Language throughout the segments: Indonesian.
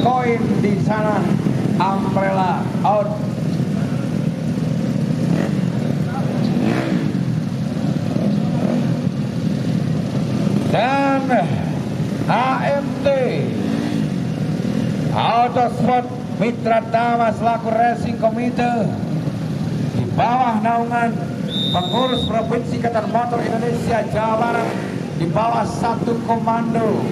Koin di sana, Umbrella out. Dan AMT Autosport Mitra Tama selaku Racing Komite di bawah naungan pengurus Provinsi Ikatan Motor Indonesia Jawa Barat di bawah satu komando.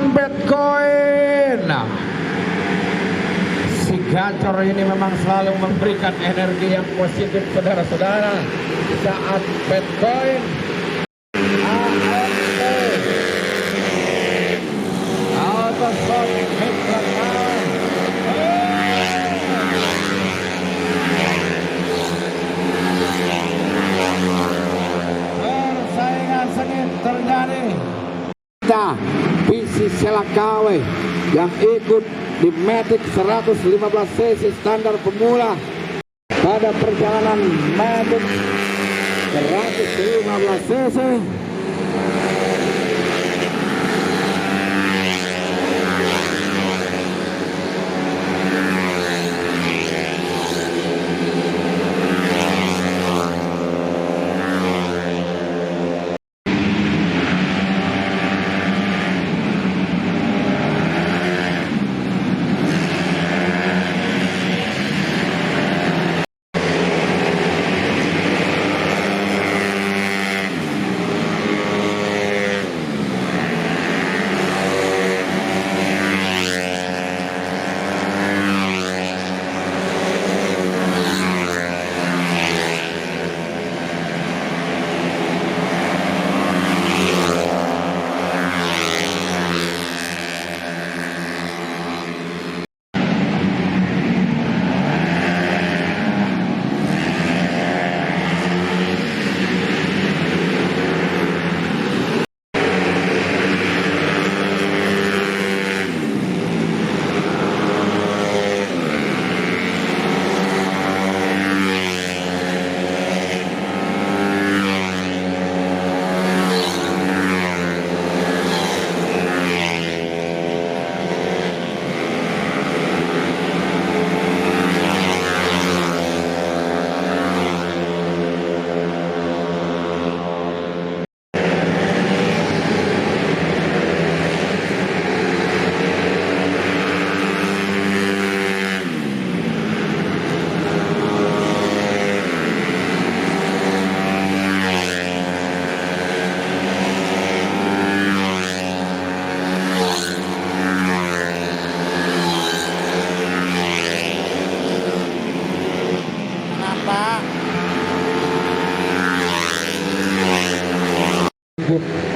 Bitcoin. Si gacor ini memang selalu memberikan energi yang positif saudara-saudara saat Bitcoin AMT Autosport Mitra persaingan sengit terjadi. PC Selakawe yang ikut di Matic 115 cc standar pemula pada perjalanan Matic 115 cc.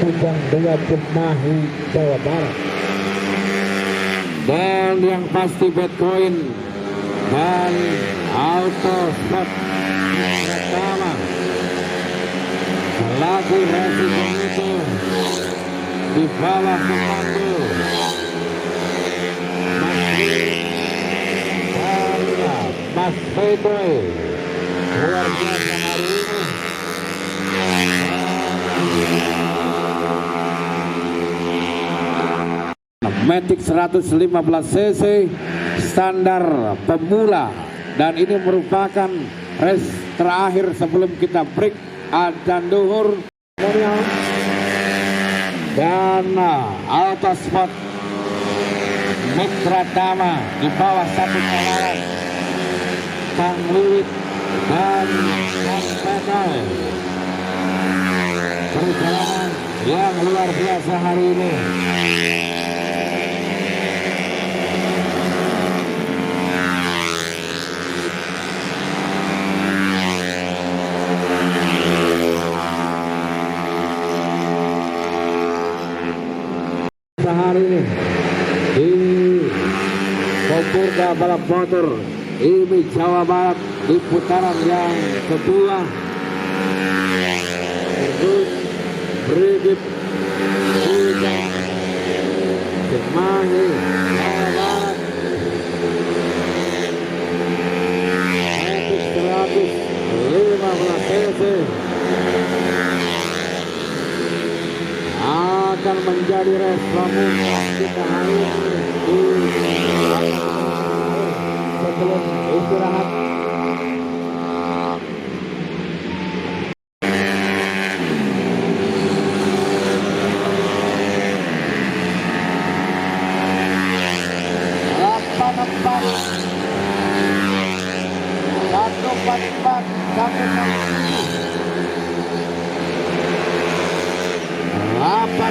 Kujang Daya Cimahi, Jawa Barat. Dan yang pasti Bitcoin dan Autosport pertama lagu Racing itu di bawah komando Mas Playboy luar biasa hari ini. Matic 115 cc standar pemula dan ini merupakan race terakhir sebelum kita break adzan duhur dan Autosport Mitra Tama di bawah satu kawalan Kang Wiwit dan Kang Penal. Perjalanan yang luar biasa hari ini. Hari ini di Kompurda Balap Motor IMI Jawa Barat di putaran yang kedua. Terus Brigit Semanggi Jawa Barat 115 cc akan menjadi race pemula kita hari ini sebelum istirahat. Apa